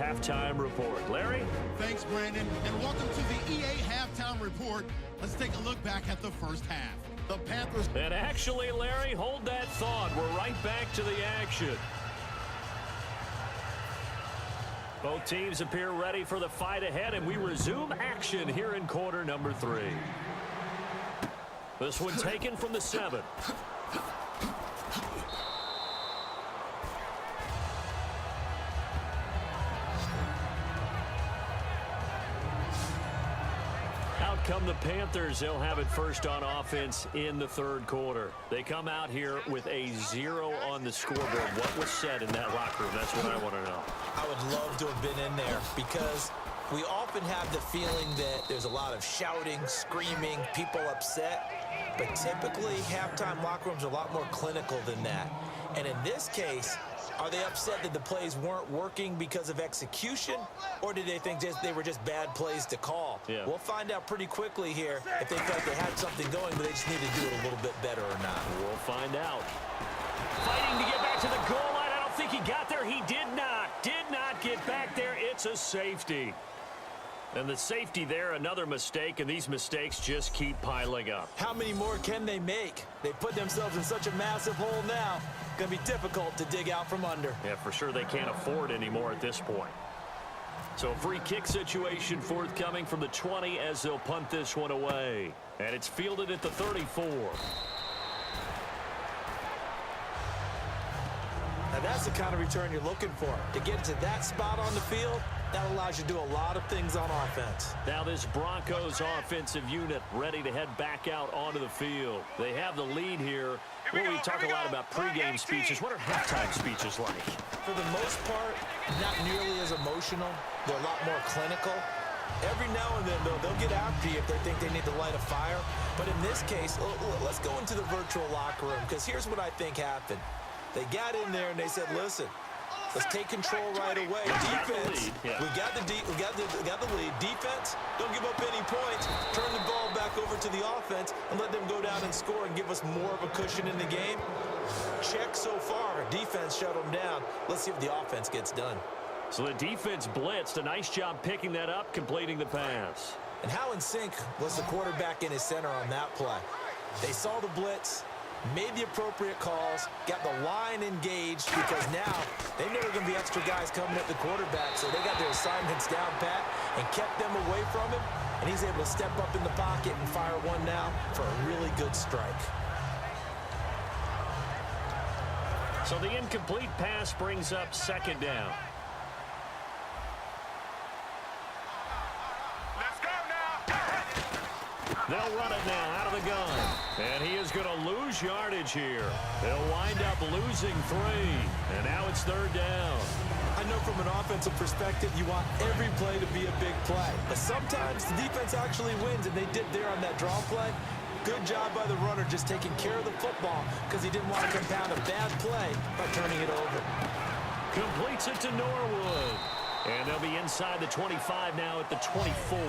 halftime report. Larry? Thanks, Brandon, and welcome to the EA halftime report. Let's take a look back at the first half. The Panthers... And actually, Larry, hold that thought. We're right back to the action. Both teams appear ready for the fight ahead, and we resume action here in quarter number 3. This one taken from the 7. Out come the Panthers. They'll have it first on offense in the third quarter. They come out here with a 0 on the scoreboard. What was said in that locker room? That's what I want to know. I would love to have been in there because we often have the feeling that there's a lot of shouting, screaming, people upset. But typically, halftime locker rooms are a lot more clinical than that. And in this case, are they upset that the plays weren't working because of execution, or did they think they were just bad plays to call? Yeah. We'll find out pretty quickly here if they felt they had something going, but they just need to do it a little bit better or not. We'll find out. Fighting to get back to the goal line. I don't think he got there. He did not. Did not get back there. It's a safety. And the safety there, another mistake, and these mistakes just keep piling up. How many more can they make? They put themselves in such a massive hole now. Going to be difficult to dig out from under. Yeah, for sure they can't afford anymore at this point. So a free kick situation forthcoming from the 20 as they'll punt this one away. And it's fielded at the 34. Now that's the kind of return you're looking for. To get to that spot on the field, that allows you to do a lot of things on offense. Now this Broncos offensive unit ready to head back out onto the field. They have the lead here. We talk a lot about pregame speeches. What are halftime speeches like? For the most part, not nearly as emotional. They're a lot more clinical. Every now and then, though, they'll get after you if they think they need to light a fire. But in this case, let's go into the virtual locker room, because here's what I think happened. They got in there and they said, listen, let's take control right away. Defense, we got the lead. Defense, don't give up any points. Turn the ball back over to the offense and let them go down and score and give us more of a cushion in the game. Check so far. Defense shut them down. Let's see if the offense gets done. So the defense blitzed. A nice job picking that up, completing the pass. And how in sync was the quarterback in his center on that play? They saw the blitz, made the appropriate calls, got the line engaged, because now they know there are going to be extra guys coming at the quarterback, so they got their assignments down pat and kept them away from him, and he's able to step up in the pocket and fire one now for a really good strike. So the incomplete pass brings up second down. They'll run it now out of the gun. And he is going to lose yardage here. They'll wind up losing 3. And now it's third down. I know from an offensive perspective, you want every play to be a big play. But sometimes the defense actually wins, and they did there on that draw play. Good job by the runner just taking care of the football because he didn't want to compound a bad play by turning it over. Completes it to Norwood. And they'll be inside the 25 now at the 24.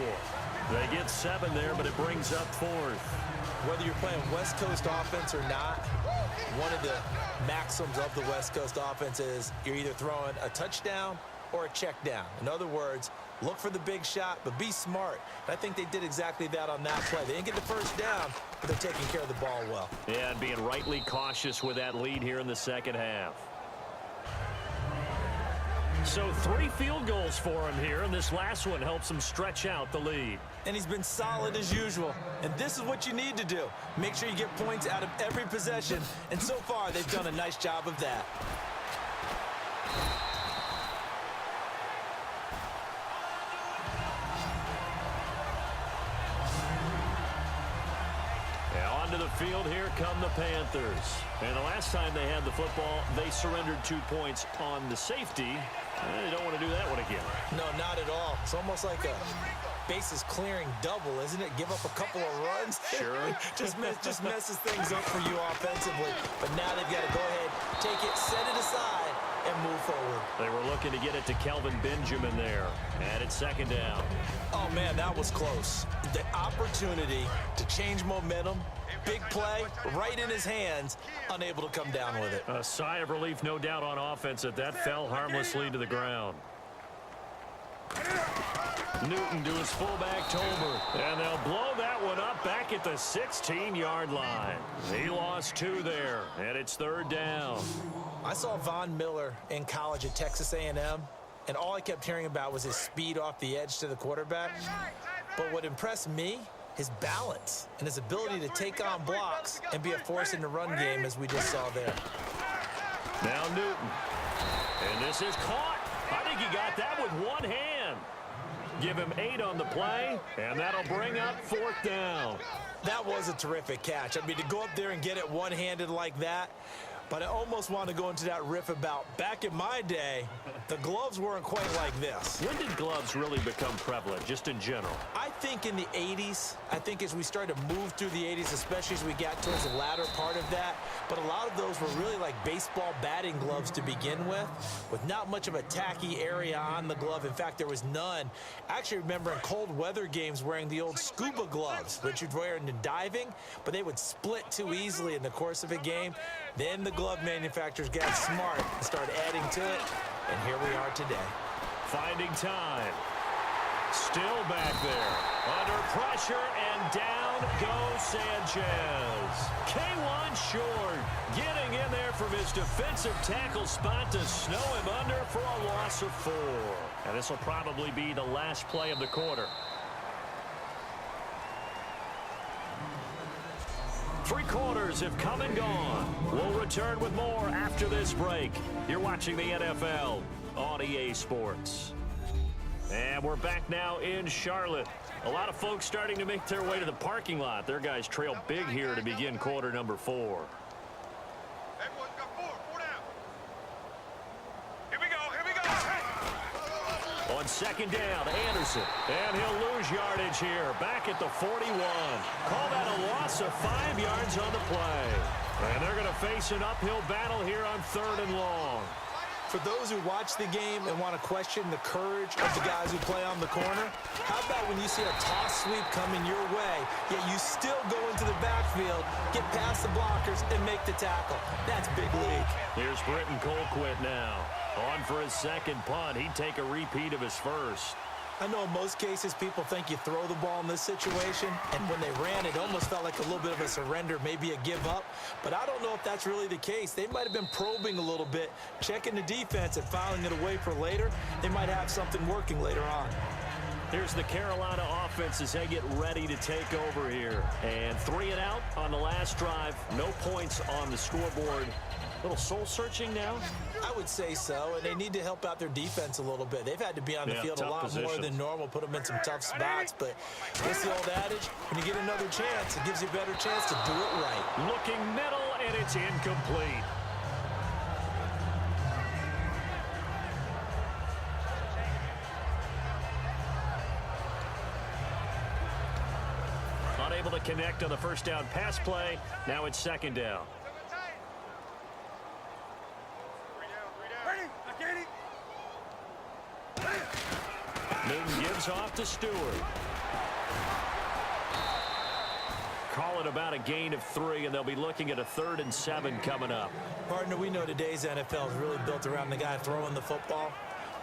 They get 7 there, but it brings up 4th. Whether you're playing West Coast offense or not, one of the maxims of the West Coast offense is you're either throwing a touchdown or a check down. In other words, look for the big shot, but be smart. And I think they did exactly that on that play. They didn't get the first down, but they're taking care of the ball well. Yeah, and being rightly cautious with that lead here in the second half. So 3 field goals for him here, and this last one helps him stretch out the lead. And he's been solid as usual. And this is what you need to do. Make sure you get points out of every possession. And so far, they've done a nice job of that. Onto the field, here come the Panthers. And the last time they had the football, they surrendered 2 points on the safety. They don't want to do that one again. No, not at all. It's almost like a bases clearing double, isn't it? Give up a couple of runs. Sure. just messes things up for you offensively. But now they've got to go ahead, take it, set it aside, and move forward. They were looking to get it to Kelvin Benjamin there. And it's second down. Oh, man, that was close. The opportunity to change momentum, big play, right in his hands, unable to come down with it. A sigh of relief, no doubt, on offense that fell harmlessly to the ground. Newton to his fullback, Tolbert. And they'll blow that one up back at the 16-yard line. He lost 2 there, and it's 3rd down. I saw Von Miller in college at Texas A&M, and all I kept hearing about was his speed off the edge to the quarterback. But what impressed me, his balance and his ability to take on blocks and be a force in the run game, as we just saw there. Now Newton. And this is caught. I think he got that with one hand. Give him 8 on the play, and that'll bring up 4th down. That was a terrific catch. I mean, to go up there and get it one-handed like that, but I almost want to go into that riff about back in my day, the gloves weren't quite like this. When did gloves really become prevalent, just in general? I think in the 80s. I think as we started to move through the 80s, especially as we got towards the latter part of that. But a lot of those were really like baseball batting gloves to begin with not much of a tacky area on the glove. In fact, there was none. I actually remember in cold weather games wearing the old scuba gloves, which you'd wear in diving, but they would split too easily in the course of a game. Then the glove manufacturers got smart and started adding to it, and here we are today. Finding time. Still back there. Under pressure, and down goes Sanchez. K1 short. Getting in there from his defensive tackle spot to snow him under for a loss of 4. And this will probably be the last play of the quarter. 3 quarters have come and gone. We'll return with more after this break. You're watching the NFL on EA Sports. And we're back now in Charlotte. A lot of folks starting to make their way to the parking lot. Their guys trail big here to begin quarter number 4. Everyone's got 4 down. Here we go. On 2nd down, Anderson. And he'll lose yardage here. Back at the 41. Call that a loss of 5 yards on the play. And they're going to face an uphill battle here on 3rd and long. For those who watch the game and want to question the courage of the guys who play on the corner, how about when you see a toss sweep coming your way, yet you still go into the backfield, get past the blockers, and make the tackle? That's big league. Here's Britton Colquitt now. On for his 2nd punt. He'd take a repeat of his 1st. I know in most cases people think you throw the ball in this situation, and when they ran, it almost felt like a little bit of a surrender, maybe a give up. But I don't know if that's really the case. They might have been probing a little bit, checking the defense and filing it away for later. They might have something working later on. Here's the Carolina offense as they get ready to take over here. And 3 and out on the last drive. No points on the scoreboard. A little soul-searching now? I would say so, and they need to help out their defense a little bit. They've had to be on the field a lot more than normal, put them in some tough spots. But it's the old adage, when you get another chance, it gives you a better chance to do it right. Looking middle, and it's incomplete. Unable to connect on the 1st down pass play. Now it's 2nd down. Newton gives off to Stewart. Call it about a gain of 3, and they'll be looking at a 3rd and 7 coming up. Partner, we know today's NFL is really built around the guy throwing the football.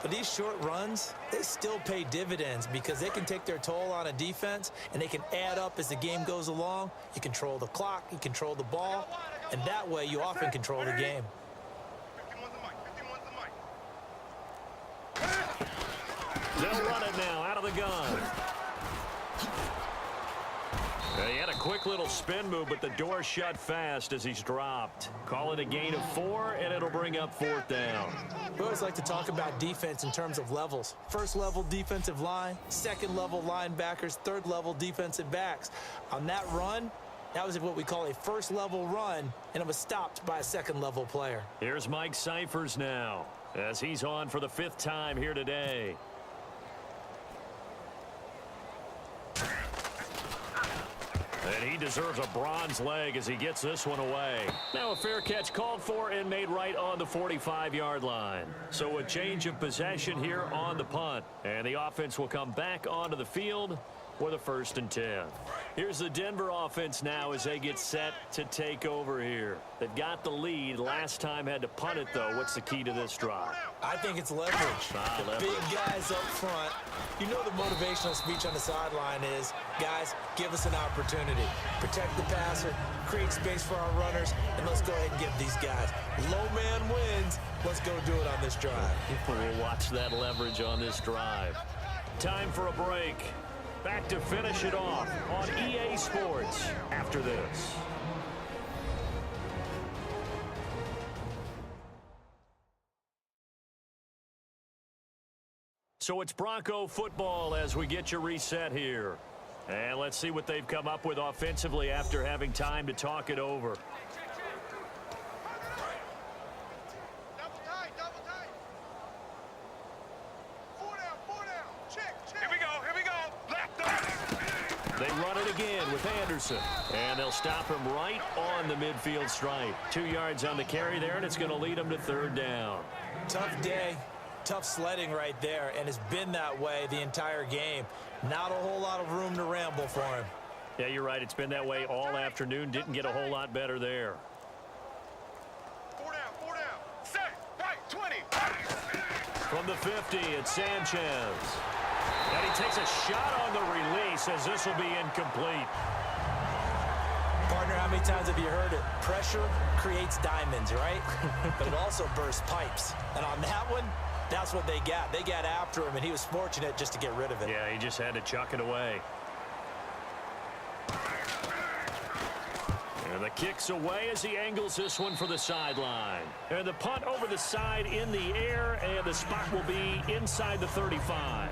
But these short runs, they still pay dividends because they can take their toll on a defense, and they can add up as the game goes along. You control the clock, you control the ball, and that way you often control the game. They'll run it now out of the gun. He had a quick little spin move, but the door shut fast as he's dropped. Call it a gain of 4, and it'll bring up 4th down. We always like to talk about defense in terms of levels. 1st level defensive line, 2nd level linebackers, 3rd level defensive backs. On that run, that was what we call a 1st level run, and it was stopped by a 2nd level player. Here's Mike Cyphers now as he's on for the 5th time here today. And he deserves a bronze leg as he gets this one away. Now a fair catch called for and made right on the 45-yard line. So a change of possession here on the punt. And the offense will come back onto the field with a 1st and 10. Here's the Denver offense now as they get set to take over here. They've got the lead. Last time had to punt it, though. What's the key to this drive? I think it's leverage. The big guys up front. You know the motivational speech on the sideline is, guys, give us an opportunity. Protect the passer, create space for our runners, and let's go ahead and give these guys. Low man wins. Let's go do it on this drive. We'll watch that leverage on this drive. Time for a break. Back to finish it off on EA Sports after this. So it's Bronco football as we get you reset here. And let's see what they've come up with offensively after having time to talk it over. Double tight, double tight. 4 down. Check. Here we go. Left up. They run it again with Anderson. And they'll stop him right on the midfield stripe. 2 yards on the carry there, and it's going to lead them to 3rd down. Tough day. Tough sledding right there, and it's been that way the entire game. Not a whole lot of room to ramble for him. Yeah, you're right. It's been that way all afternoon. Didn't get a whole lot better there. 4 down. Set. Right, 20. From the 50, it's Sanchez. And he takes a shot on the release as this will be incomplete. Partner, how many times have you heard it? Pressure creates diamonds, right? But it also bursts pipes. And on that one, that's what they got. They got after him, and he was fortunate just to get rid of it. Yeah, he just had to chuck it away. And the kick's away as he angles this one for the sideline. And the punt over the side in the air, and the spot will be inside the 35.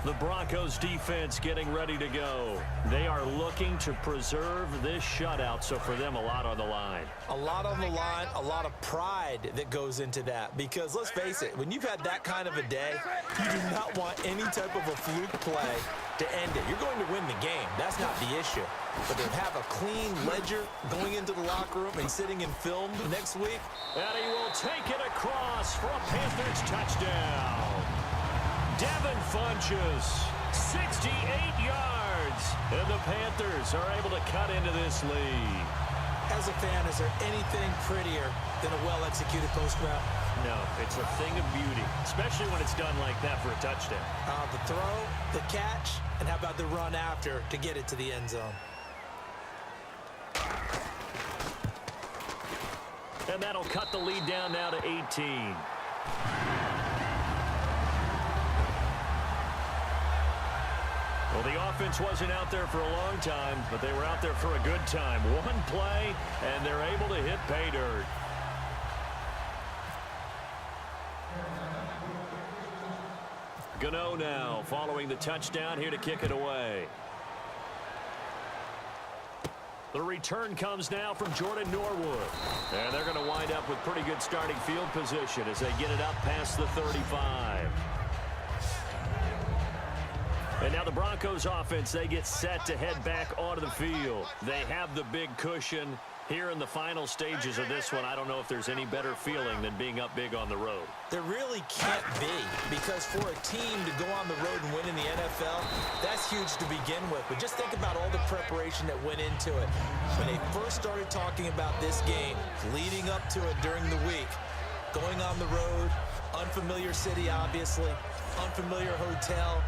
The Broncos defense getting ready to go. They are looking to preserve this shutout, so for them, a lot on the line. A lot on the line, a lot of pride that goes into that. Because let's face it, when you've had that kind of a day, you do not want any type of a fluke play to end it. You're going to win the game. That's not the issue. But to have a clean ledger going into the locker room and sitting in film next week. And he will take it across for a Panthers touchdown. Devin Funchess, 68 yards, and the Panthers are able to cut into this lead. As a fan, is there anything prettier than a well-executed post route? No, it's a thing of beauty, especially when it's done like that for a touchdown. The throw, the catch, and how about the run after to get it to the end zone? And that'll cut the lead down now to 18. Well, the offense wasn't out there for a long time, but they were out there for a good time. One play, and they're able to hit pay dirt. Gano now following the touchdown here to kick it away. The return comes now from Jordan Norwood. And they're going to wind up with pretty good starting field position as they get it up past the 35. And now the Broncos offense, they get set to head back onto the field. They have the big cushion here in the final stages of this one. I don't know if there's any better feeling than being up big on the road. There really can't be, because for a team to go on the road and win in the NFL, that's huge to begin with. But just think about all the preparation that went into it. When they first started talking about this game, leading up to it during the week, going on the road, unfamiliar city, obviously, unfamiliar hotel.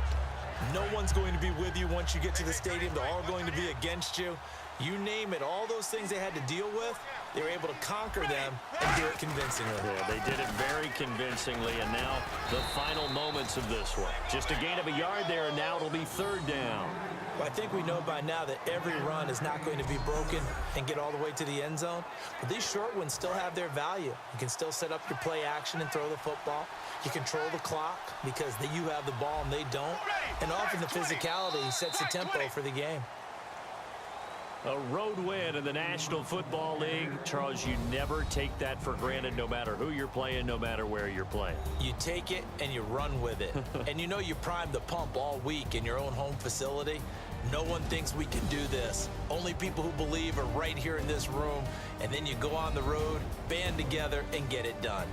No one's going to be with you once you get to the stadium. They're all going to be against you. You name it, all those things they had to deal with, they were able to conquer them and do it convincingly. Yeah, they did it very convincingly, and now the final moments of this one. Just a gain of a yard there, and now it'll be 3rd down. Well, I think we know by now that every run is not going to be broken and get all the way to the end zone. But these short ones still have their value. You can still set up your play action and throw the football. You control the clock because you have the ball and they don't. And often the physicality sets the tempo for the game. A road win in the National Football League. Charles, you never take that for granted, no matter who you're playing, no matter where you're playing. You take it and you run with it. And you know you primed the pump all week in your own home facility. No one thinks we can do this. Only people who believe are right here in this room. And then you go on the road, band together, and get it done.